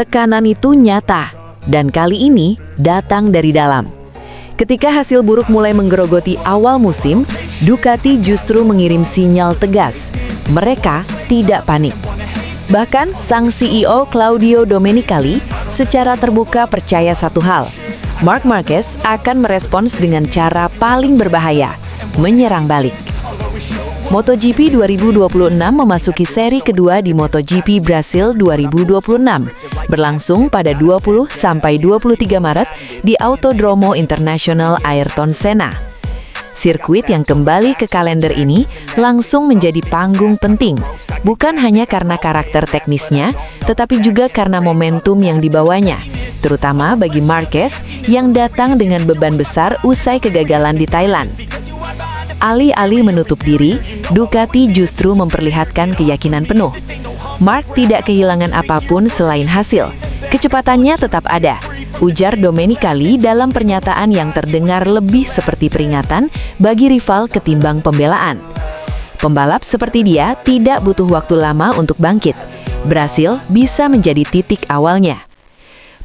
Tekanan itu nyata, dan kali ini datang dari dalam. Ketika hasil buruk mulai menggerogoti awal musim, Ducati justru mengirim sinyal tegas. Mereka tidak panik. Bahkan sang CEO Claudio Domenicali secara terbuka percaya satu hal, Marc Marquez akan merespons dengan cara paling berbahaya, menyerang balik. MotoGP 2026 memasuki seri kedua di MotoGP Brasil 2026, berlangsung pada 20–23 Maret di Autódromo Internacional Ayrton Senna. Sirkuit yang kembali ke kalender ini langsung menjadi panggung penting, bukan hanya karena karakter teknisnya, tetapi juga karena momentum yang dibawanya, terutama bagi Marquez yang datang dengan beban besar usai kegagalan di Thailand. Alih-alih menutup diri, Ducati justru memperlihatkan keyakinan penuh. Marc tidak kehilangan apapun selain hasil. Kecepatannya tetap ada, ujar Domenicali dalam pernyataan yang terdengar lebih seperti peringatan bagi rival ketimbang pembelaan. Pembalap seperti dia tidak butuh waktu lama untuk bangkit. Brasil bisa menjadi titik awalnya.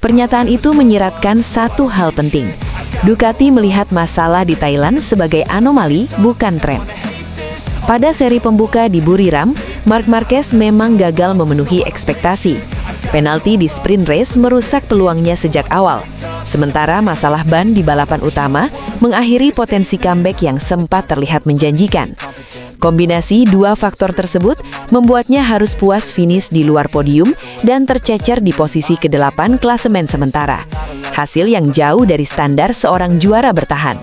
Pernyataan itu menyiratkan satu hal penting. Ducati melihat masalah di Thailand sebagai anomali, bukan tren. Pada seri pembuka di Buriram, Marc Marquez memang gagal memenuhi ekspektasi. Penalti di sprint race merusak peluangnya sejak awal. Sementara masalah ban di balapan utama mengakhiri potensi comeback yang sempat terlihat menjanjikan. Kombinasi dua faktor tersebut membuatnya harus puas finish di luar podium dan tercecer di posisi ke-8 klasemen sementara. Hasil yang jauh dari standar seorang juara bertahan.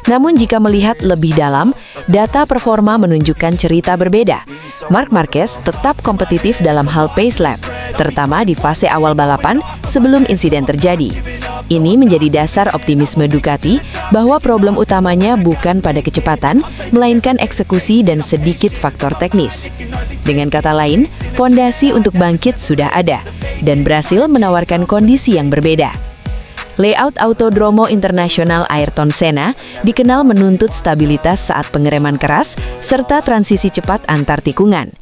Namun jika melihat lebih dalam, data performa menunjukkan cerita berbeda. Marc Marquez tetap kompetitif dalam hal pace lap, terutama di fase awal balapan sebelum insiden terjadi. Ini menjadi dasar optimisme Ducati bahwa problem utamanya bukan pada kecepatan, melainkan eksekusi dan sedikit faktor teknis. Dengan kata lain, fondasi untuk bangkit sudah ada, dan Brasil menawarkan kondisi yang berbeda. Layout Autódromo Internacional Ayrton Senna dikenal menuntut stabilitas saat pengereman keras serta transisi cepat antar tikungan.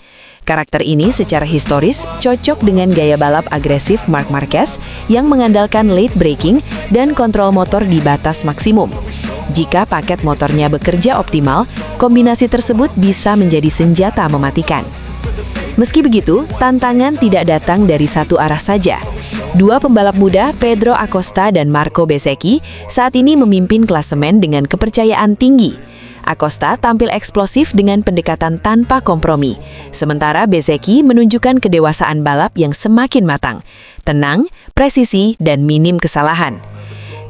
Karakter ini secara historis cocok dengan gaya balap agresif Marc Marquez yang mengandalkan late braking dan kontrol motor di batas maksimum. Jika paket motornya bekerja optimal, kombinasi tersebut bisa menjadi senjata mematikan. Meski begitu, tantangan tidak datang dari satu arah saja. Dua pembalap muda, Pedro Acosta dan Marco Bezzecchi, saat ini memimpin klasemen dengan kepercayaan tinggi. Acosta tampil eksplosif dengan pendekatan tanpa kompromi, sementara Bezzecchi menunjukkan kedewasaan balap yang semakin matang, tenang, presisi, dan minim kesalahan.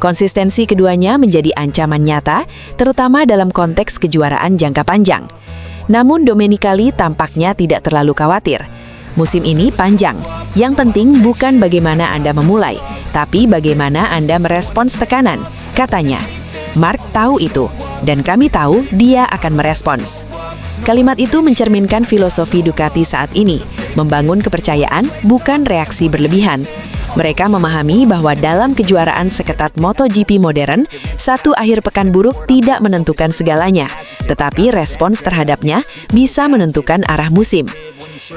Konsistensi keduanya menjadi ancaman nyata, terutama dalam konteks kejuaraan jangka panjang. Namun Domenicali tampaknya tidak terlalu khawatir. Musim ini panjang, yang penting bukan bagaimana Anda memulai, tapi bagaimana Anda merespons tekanan, katanya. Marc tahu itu, dan kami tahu dia akan merespons. Kalimat itu mencerminkan filosofi Ducati saat ini, membangun kepercayaan, bukan reaksi berlebihan. Mereka memahami bahwa dalam kejuaraan seketat MotoGP modern, satu akhir pekan buruk tidak menentukan segalanya, tetapi respons terhadapnya bisa menentukan arah musim.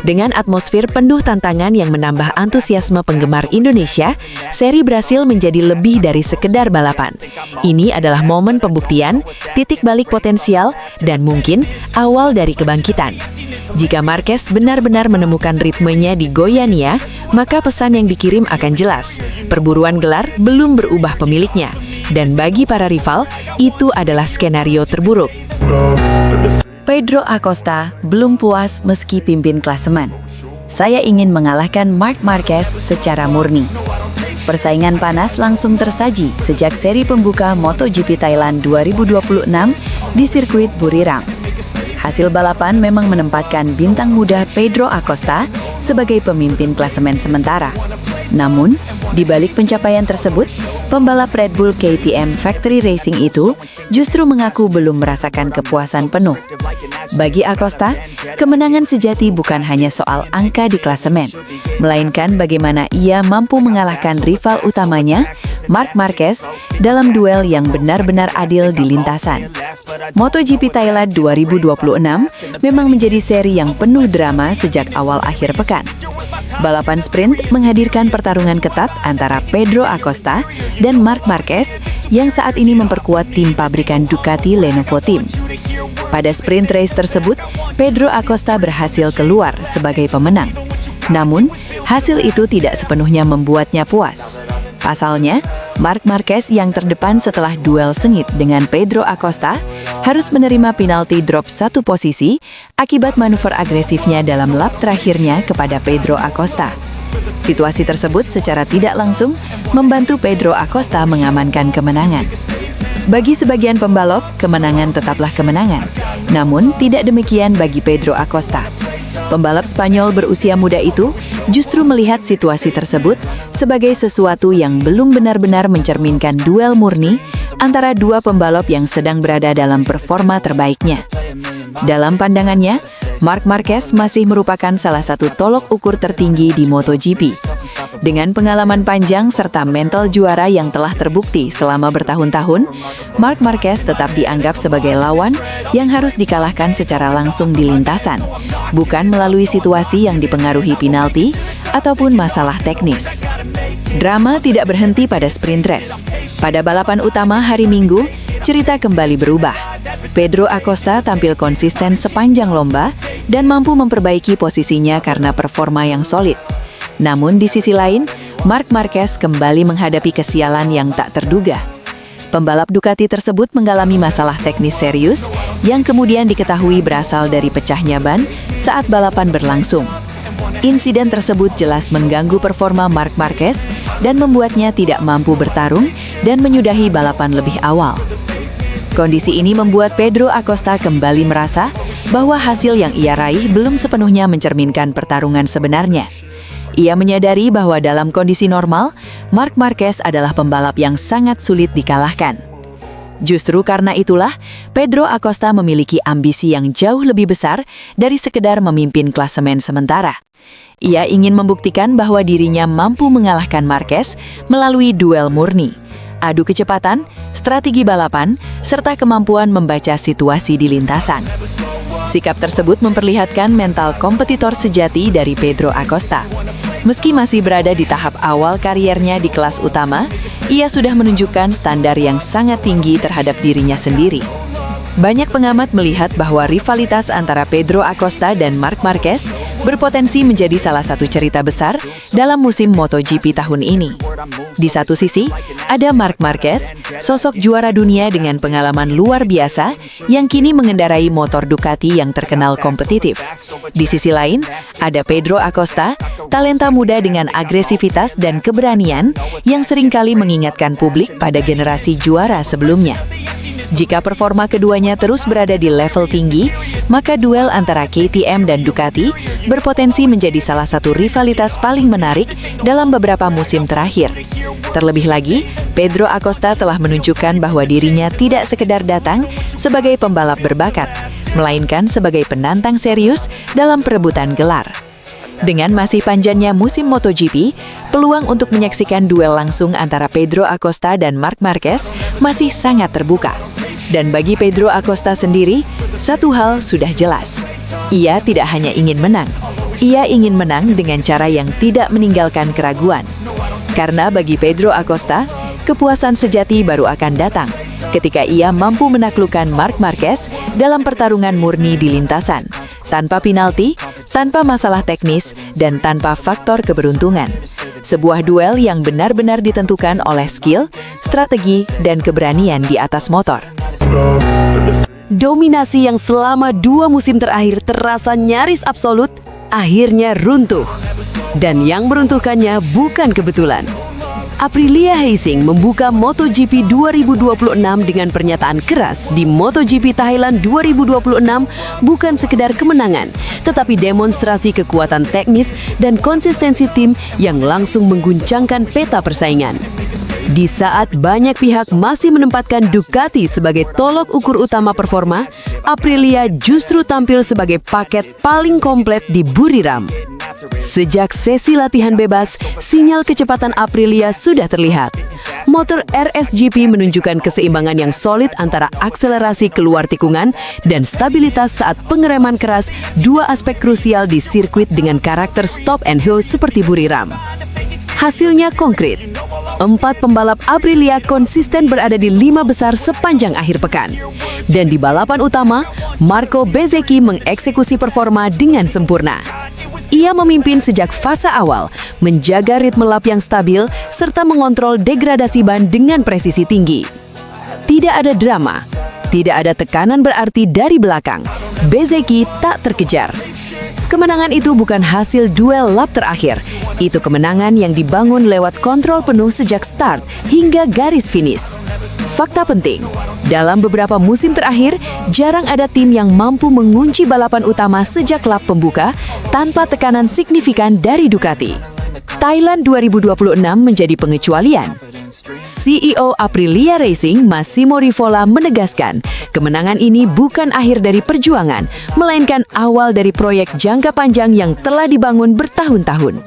Dengan atmosfer penuh tantangan yang menambah antusiasme penggemar Indonesia, seri Brasil menjadi lebih dari sekedar balapan. Ini adalah momen pembuktian, titik balik potensial, dan mungkin awal dari kebangkitan. Jika Marquez benar-benar menemukan ritmenya di Goiânia, maka pesan yang dikirim akan jelas. Perburuan gelar belum berubah pemiliknya, dan bagi para rival, itu adalah skenario terburuk. Pedro Acosta belum puas meski pimpin klasemen. Saya ingin mengalahkan Marc Marquez secara murni. Persaingan panas langsung tersaji sejak seri pembuka MotoGP Thailand 2026 di sirkuit Buriram. Hasil balapan memang menempatkan bintang muda Pedro Acosta sebagai pemimpin klasemen sementara. Namun, di balik pencapaian tersebut, pembalap Red Bull KTM Factory Racing itu justru mengaku belum merasakan kepuasan penuh. Bagi Acosta, kemenangan sejati bukan hanya soal angka di klasemen, melainkan bagaimana ia mampu mengalahkan rival utamanya, Marc Marquez, dalam duel yang benar-benar adil di lintasan. MotoGP Thailand 2026 memang menjadi seri yang penuh drama sejak awal akhir pekan. Balapan sprint menghadirkan pertarungan ketat antara Pedro Acosta dan Marc Marquez yang saat ini memperkuat tim pabrikan Ducati Lenovo Team. Pada sprint race tersebut, Pedro Acosta berhasil keluar sebagai pemenang. Namun, hasil itu tidak sepenuhnya membuatnya puas. Pasalnya, Marc Marquez yang terdepan setelah duel sengit dengan Pedro Acosta harus menerima penalti drop satu posisi akibat manuver agresifnya dalam lap terakhirnya kepada Pedro Acosta. Situasi tersebut secara tidak langsung membantu Pedro Acosta mengamankan kemenangan. Bagi sebagian pembalap, kemenangan tetaplah kemenangan. Namun, tidak demikian bagi Pedro Acosta. Pembalap Spanyol berusia muda itu justru melihat situasi tersebut sebagai sesuatu yang belum benar-benar mencerminkan duel murni antara dua pembalap yang sedang berada dalam performa terbaiknya. Dalam pandangannya, Marc Marquez masih merupakan salah satu tolok ukur tertinggi di MotoGP. Dengan pengalaman panjang serta mental juara yang telah terbukti selama bertahun-tahun, Marc Marquez tetap dianggap sebagai lawan yang harus dikalahkan secara langsung di lintasan, bukan melalui situasi yang dipengaruhi penalti ataupun masalah teknis. Drama tidak berhenti pada sprint race. Pada balapan utama hari Minggu, cerita kembali berubah. Pedro Acosta tampil konsisten sepanjang lomba dan mampu memperbaiki posisinya karena performa yang solid. Namun di sisi lain, Marc Marquez kembali menghadapi kesialan yang tak terduga. Pembalap Ducati tersebut mengalami masalah teknis serius yang kemudian diketahui berasal dari pecahnya ban saat balapan berlangsung. Insiden tersebut jelas mengganggu performa Marc Marquez dan membuatnya tidak mampu bertarung dan menyudahi balapan lebih awal. Kondisi ini membuat Pedro Acosta kembali merasa bahwa hasil yang ia raih belum sepenuhnya mencerminkan pertarungan sebenarnya. Ia menyadari bahwa dalam kondisi normal, Marc Marquez adalah pembalap yang sangat sulit dikalahkan. Justru karena itulah, Pedro Acosta memiliki ambisi yang jauh lebih besar dari sekedar memimpin klasemen sementara. Ia ingin membuktikan bahwa dirinya mampu mengalahkan Marquez melalui duel murni, adu kecepatan, strategi balapan, serta kemampuan membaca situasi di lintasan. Sikap tersebut memperlihatkan mental kompetitor sejati dari Pedro Acosta. Meski masih berada di tahap awal kariernya di kelas utama, ia sudah menunjukkan standar yang sangat tinggi terhadap dirinya sendiri. Banyak pengamat melihat bahwa rivalitas antara Pedro Acosta dan Marc Marquez berpotensi menjadi salah satu cerita besar dalam musim MotoGP tahun ini. Di satu sisi, ada Marc Marquez, sosok juara dunia dengan pengalaman luar biasa yang kini mengendarai motor Ducati yang terkenal kompetitif. Di sisi lain, ada Pedro Acosta, talenta muda dengan agresivitas dan keberanian yang seringkali mengingatkan publik pada generasi juara sebelumnya. Jika performa keduanya terus berada di level tinggi, maka duel antara KTM dan Ducati berpotensi menjadi salah satu rivalitas paling menarik dalam beberapa musim terakhir. Terlebih lagi, Pedro Acosta telah menunjukkan bahwa dirinya tidak sekedar datang sebagai pembalap berbakat, melainkan sebagai penantang serius dalam perebutan gelar. Dengan masih panjangnya musim MotoGP, peluang untuk menyaksikan duel langsung antara Pedro Acosta dan Marc Marquez masih sangat terbuka. Dan bagi Pedro Acosta sendiri, satu hal sudah jelas. Ia tidak hanya ingin menang, ia ingin menang dengan cara yang tidak meninggalkan keraguan. Karena bagi Pedro Acosta, kepuasan sejati baru akan datang ketika ia mampu menaklukkan Marc Marquez dalam pertarungan murni di lintasan, tanpa penalti, tanpa masalah teknis, dan tanpa faktor keberuntungan. Sebuah duel yang benar-benar ditentukan oleh skill, strategi, dan keberanian di atas motor. Dominasi yang selama 2 musim terakhir terasa nyaris absolut, akhirnya runtuh. Dan yang meruntuhkannya bukan kebetulan. Aprilia Racing membuka MotoGP 2026 dengan pernyataan keras di MotoGP Thailand 2026 bukan sekedar kemenangan, tetapi demonstrasi kekuatan teknis dan konsistensi tim yang langsung mengguncangkan peta persaingan. Di saat banyak pihak masih menempatkan Ducati sebagai tolok ukur utama performa, Aprilia justru tampil sebagai paket paling komplit di Buriram. Sejak sesi latihan bebas, sinyal kecepatan Aprilia sudah terlihat. Motor RSGP menunjukkan keseimbangan yang solid antara akselerasi keluar tikungan dan stabilitas saat pengereman keras, dua aspek krusial di sirkuit dengan karakter stop and go seperti buriram. Hasilnya konkret. 4 pembalap Aprilia konsisten berada di 5 besar sepanjang akhir pekan. Dan di balapan utama, Marco Bezzecchi mengeksekusi performa dengan sempurna. Ia memimpin sejak fase awal, menjaga ritme lap yang stabil, serta mengontrol degradasi ban dengan presisi tinggi. Tidak ada drama, tidak ada tekanan berarti dari belakang. Bezzecchi tak terkejar. Kemenangan itu bukan hasil duel lap terakhir. Itu kemenangan yang dibangun lewat kontrol penuh sejak start hingga garis finish. Fakta penting, dalam beberapa musim terakhir, jarang ada tim yang mampu mengunci balapan utama sejak lap pembuka tanpa tekanan signifikan dari Ducati. Thailand 2026 menjadi pengecualian. CEO Aprilia Racing, Massimo Rivola, menegaskan, kemenangan ini bukan akhir dari perjuangan, melainkan awal dari proyek jangka panjang yang telah dibangun bertahun-tahun.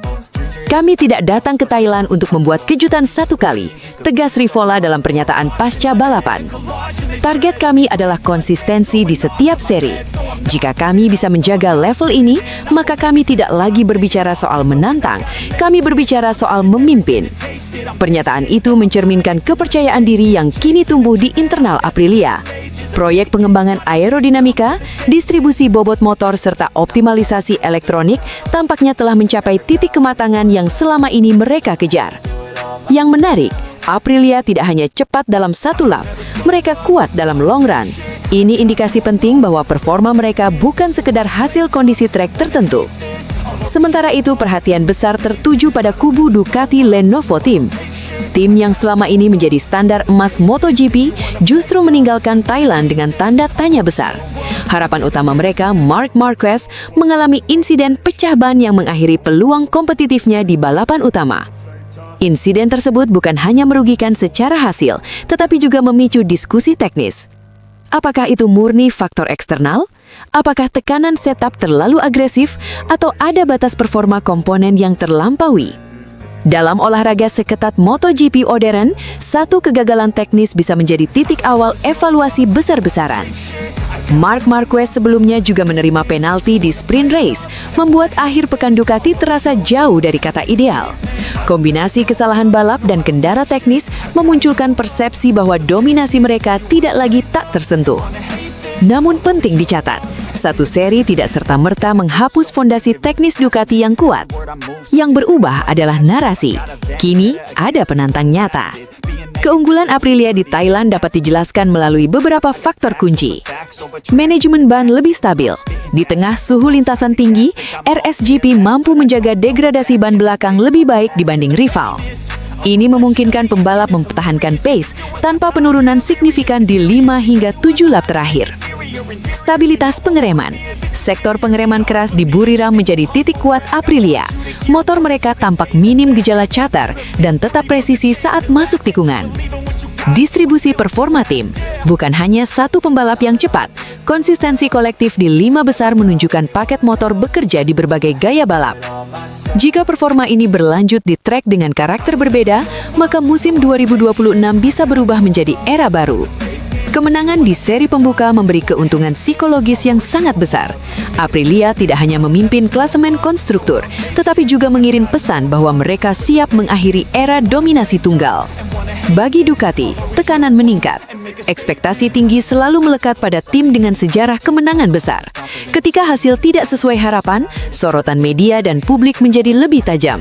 Kami tidak datang ke Thailand untuk membuat kejutan satu kali, tegas Rivola dalam pernyataan pasca balapan. Target kami adalah konsistensi di setiap seri. Jika kami bisa menjaga level ini, maka kami tidak lagi berbicara soal menantang, kami berbicara soal memimpin. Pernyataan itu mencerminkan kepercayaan diri yang kini tumbuh di internal Aprilia. Proyek pengembangan aerodinamika, distribusi bobot motor, serta optimalisasi elektronik tampaknya telah mencapai titik kematangan yang selama ini mereka kejar. Yang menarik, Aprilia tidak hanya cepat dalam satu lap, mereka kuat dalam long run. Ini indikasi penting bahwa performa mereka bukan sekedar hasil kondisi trek tertentu. Sementara itu, perhatian besar tertuju pada kubu Ducati Lenovo Team. Tim yang selama ini menjadi standar emas MotoGP justru meninggalkan Thailand dengan tanda tanya besar. Harapan utama mereka, Marc Marquez, mengalami insiden pecah ban yang mengakhiri peluang kompetitifnya di balapan utama. Insiden tersebut bukan hanya merugikan secara hasil, tetapi juga memicu diskusi teknis. Apakah itu murni faktor eksternal? Apakah tekanan setup terlalu agresif? Atau ada batas performa komponen yang terlampaui? Dalam olahraga seketat MotoGP modern, satu kegagalan teknis bisa menjadi titik awal evaluasi besar-besaran. Marc Marquez sebelumnya juga menerima penalti di sprint race, membuat akhir pekan Ducati terasa jauh dari kata ideal. Kombinasi kesalahan balap dan kendara teknis memunculkan persepsi bahwa dominasi mereka tidak lagi tak tersentuh. Namun penting dicatat, satu seri tidak serta-merta menghapus fondasi teknis Ducati yang kuat. Yang berubah adalah narasi. Kini ada penantang nyata. Keunggulan Aprilia di Thailand dapat dijelaskan melalui beberapa faktor kunci. Manajemen ban lebih stabil. Di tengah suhu lintasan tinggi, RSGP mampu menjaga degradasi ban belakang lebih baik dibanding rival. Ini memungkinkan pembalap mempertahankan pace tanpa penurunan signifikan di 5 hingga 7 lap terakhir. Stabilitas pengereman. Sektor pengereman keras di buriram menjadi titik kuat Aprilia. Motor mereka tampak minim gejala catar dan tetap presisi saat masuk tikungan. Distribusi performa tim. Bukan hanya satu pembalap yang cepat, konsistensi kolektif di 5 besar menunjukkan paket motor bekerja di berbagai gaya balap. Jika performa ini berlanjut di trek dengan karakter berbeda, maka musim 2026 bisa berubah menjadi era baru. Kemenangan di seri pembuka memberi keuntungan psikologis yang sangat besar. Aprilia tidak hanya memimpin klasemen konstruktur, tetapi juga mengirim pesan bahwa mereka siap mengakhiri era dominasi tunggal. Bagi Ducati, tekanan meningkat. Ekspektasi tinggi selalu melekat pada tim dengan sejarah kemenangan besar. Ketika hasil tidak sesuai harapan, sorotan media dan publik menjadi lebih tajam.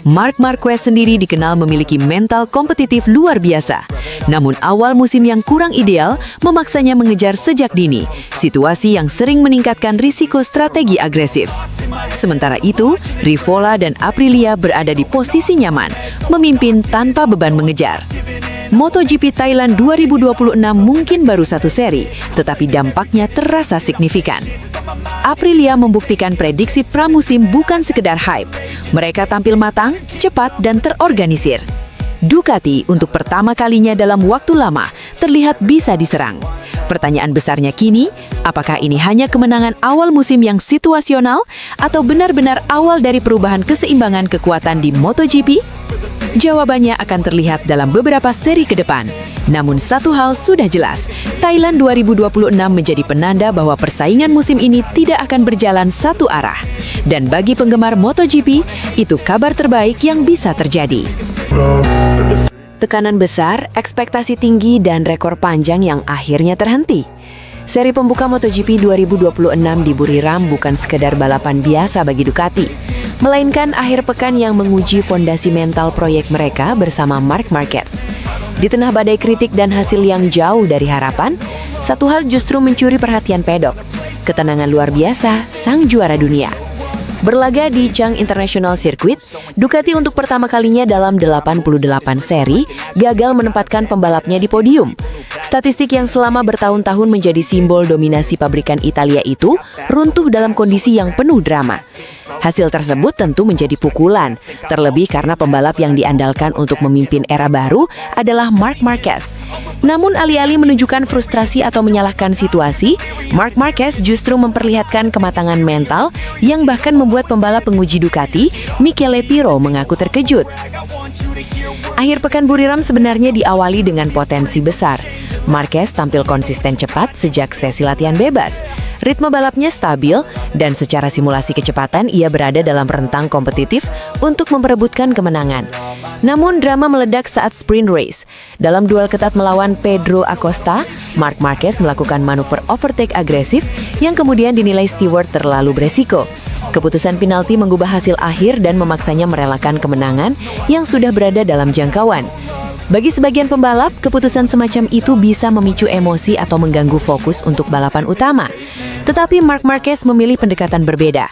Marc Marquez sendiri dikenal memiliki mental kompetitif luar biasa. Namun awal musim yang kurang ideal memaksanya mengejar sejak dini, situasi yang sering meningkatkan risiko strategi agresif. Sementara itu, Rivola dan Aprilia berada di posisi nyaman, memimpin tanpa beban mengejar. MotoGP Thailand 2026 mungkin baru satu seri, tetapi dampaknya terasa signifikan. Aprilia membuktikan prediksi pramusim bukan sekedar hype. Mereka tampil matang, cepat, dan terorganisir. Ducati untuk pertama kalinya dalam waktu lama terlihat bisa diserang. Pertanyaan besarnya kini, apakah ini hanya kemenangan awal musim yang situasional atau benar-benar awal dari perubahan keseimbangan kekuatan di MotoGP? Jawabannya akan terlihat dalam beberapa seri ke depan. Namun satu hal sudah jelas, Thailand 2026 menjadi penanda bahwa persaingan musim ini tidak akan berjalan satu arah. Dan bagi penggemar MotoGP, itu kabar terbaik yang bisa terjadi. Tekanan besar, ekspektasi tinggi, dan rekor panjang yang akhirnya terhenti. Seri pembuka MotoGP 2026 di Buriram bukan sekedar balapan biasa bagi Ducati, melainkan akhir pekan yang menguji fondasi mental proyek mereka bersama Marc Marquez. Di tengah badai kritik dan hasil yang jauh dari harapan, satu hal justru mencuri perhatian pedok. Ketenangan luar biasa sang juara dunia. Berlaga di Chang International Circuit, Ducati untuk pertama kalinya dalam 88 seri gagal menempatkan pembalapnya di podium. Statistik yang selama bertahun-tahun menjadi simbol dominasi pabrikan Italia itu runtuh dalam kondisi yang penuh drama. Hasil tersebut tentu menjadi pukulan, terlebih karena pembalap yang diandalkan untuk memimpin era baru adalah Marc Marquez. Namun alih-alih menunjukkan frustrasi atau menyalahkan situasi, Marc Marquez justru memperlihatkan kematangan mental yang bahkan membuat pembalap penguji Ducati, Michele Pirro, mengaku terkejut. Akhir pekan Buriram sebenarnya diawali dengan potensi besar. Marquez tampil konsisten cepat sejak sesi latihan bebas. Ritme balapnya stabil, dan secara simulasi kecepatan ia berada dalam rentang kompetitif untuk memperebutkan kemenangan. Namun drama meledak saat sprint race. Dalam duel ketat melawan Pedro Acosta, Marc Marquez melakukan manuver overtake agresif yang kemudian dinilai steward terlalu beresiko. Keputusan penalti mengubah hasil akhir dan memaksanya merelakan kemenangan yang sudah berada dalam jangkauan. Bagi sebagian pembalap, keputusan semacam itu bisa memicu emosi atau mengganggu fokus untuk balapan utama. Tetapi Marc Marquez memilih pendekatan berbeda.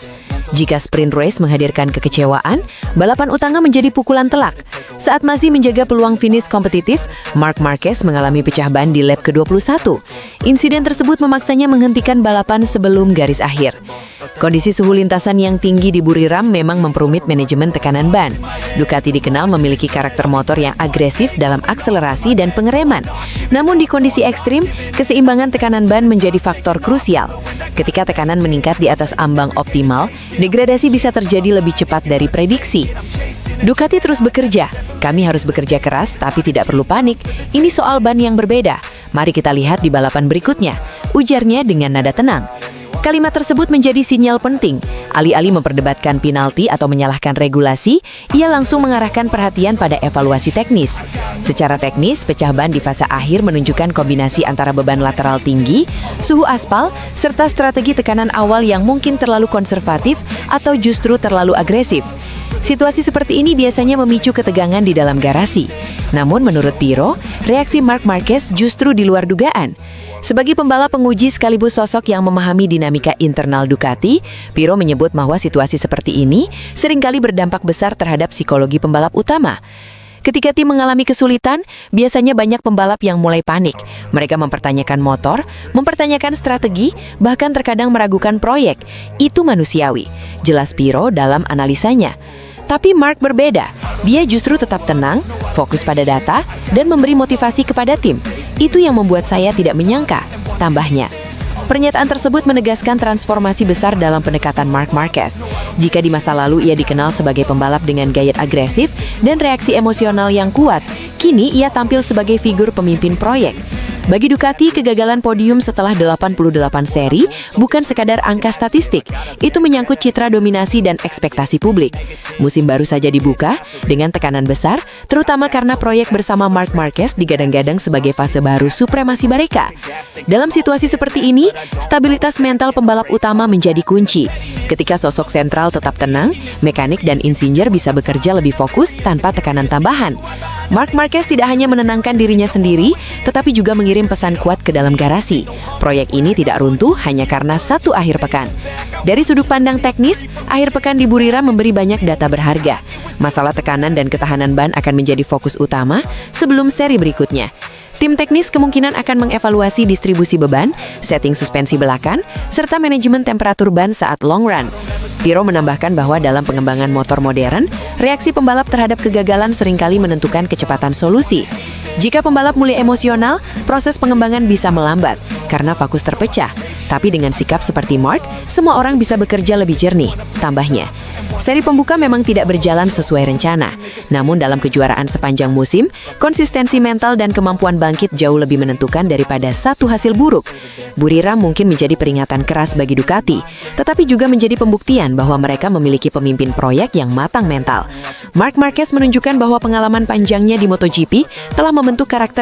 Jika sprint race menghadirkan kekecewaan, balapan utama menjadi pukulan telak. Saat masih menjaga peluang finish kompetitif, Marc Marquez mengalami pecah ban di lap ke-21. Insiden tersebut memaksanya menghentikan balapan sebelum garis akhir. Kondisi suhu lintasan yang tinggi di Buriram memang memperumit manajemen tekanan ban. Ducati dikenal memiliki karakter motor yang agresif dalam akselerasi dan pengereman. Namun di kondisi ekstrim, keseimbangan tekanan ban menjadi faktor krusial. Ketika tekanan meningkat di atas ambang optimal, degradasi bisa terjadi lebih cepat dari prediksi. Ducati terus bekerja. Kami harus bekerja keras, tapi tidak perlu panik. Ini soal ban yang berbeda. Mari kita lihat di balapan berikutnya, ujarnya dengan nada tenang. Kalimat tersebut menjadi sinyal penting. Alih-alih memperdebatkan penalti atau menyalahkan regulasi, ia langsung mengarahkan perhatian pada evaluasi teknis. Secara teknis, pecah ban di fase akhir menunjukkan kombinasi antara beban lateral tinggi, suhu aspal, serta strategi tekanan awal yang mungkin terlalu konservatif atau justru terlalu agresif. Situasi seperti ini biasanya memicu ketegangan di dalam garasi. Namun menurut Pirro, reaksi Marc Marquez justru di luar dugaan. Sebagai pembalap penguji sekaligus sosok yang memahami dinamika internal Ducati, Pirro menyebut bahwa situasi seperti ini seringkali berdampak besar terhadap psikologi pembalap utama. Ketika tim mengalami kesulitan, biasanya banyak pembalap yang mulai panik. Mereka mempertanyakan motor, mempertanyakan strategi, bahkan terkadang meragukan proyek. Itu manusiawi, jelas Pirro dalam analisanya. Tapi Marc berbeda. Dia justru tetap tenang, fokus pada data, dan memberi motivasi kepada tim. Itu yang membuat saya tidak menyangka, tambahnya. Pernyataan tersebut menegaskan transformasi besar dalam pendekatan Marc Marquez. Jika di masa lalu ia dikenal sebagai pembalap dengan gaya agresif dan reaksi emosional yang kuat, kini ia tampil sebagai figur pemimpin proyek. Bagi Ducati, kegagalan podium setelah 88 seri bukan sekadar angka statistik. Itu menyangkut citra dominasi dan ekspektasi publik. Musim baru saja dibuka dengan tekanan besar, terutama karena proyek bersama Marc Marquez digadang-gadang sebagai fase baru supremasi mereka. Dalam situasi seperti ini, stabilitas mental pembalap utama menjadi kunci. Ketika sosok sentral tetap tenang, mekanik dan insinyur bisa bekerja lebih fokus tanpa tekanan tambahan. Marc Marquez tidak hanya menenangkan dirinya sendiri, tetapi juga mengirim pesan kuat ke dalam garasi. Proyek ini tidak runtuh hanya karena satu akhir pekan. Dari sudut pandang teknis, akhir pekan di Buriram memberi banyak data berharga. Masalah tekanan dan ketahanan ban akan menjadi fokus utama sebelum seri berikutnya. Tim teknis kemungkinan akan mengevaluasi distribusi beban, setting suspensi belakang, serta manajemen temperatur ban saat long run. Piro menambahkan bahwa dalam pengembangan motor modern, reaksi pembalap terhadap kegagalan seringkali menentukan kecepatan solusi. Jika pembalap mulai emosional, proses pengembangan bisa melambat karena fokus terpecah. Tapi dengan sikap seperti Mark, semua orang bisa bekerja lebih jernih, tambahnya. Seri pembuka memang tidak berjalan sesuai rencana. Namun dalam kejuaraan sepanjang musim, konsistensi mental dan kemampuan bangkit jauh lebih menentukan daripada satu hasil buruk. Buriram mungkin menjadi peringatan keras bagi Ducati, tetapi juga menjadi pembuktian bahwa mereka memiliki pemimpin proyek yang matang mental. Marc Marquez menunjukkan bahwa pengalaman panjangnya di MotoGP telah membentuk karakter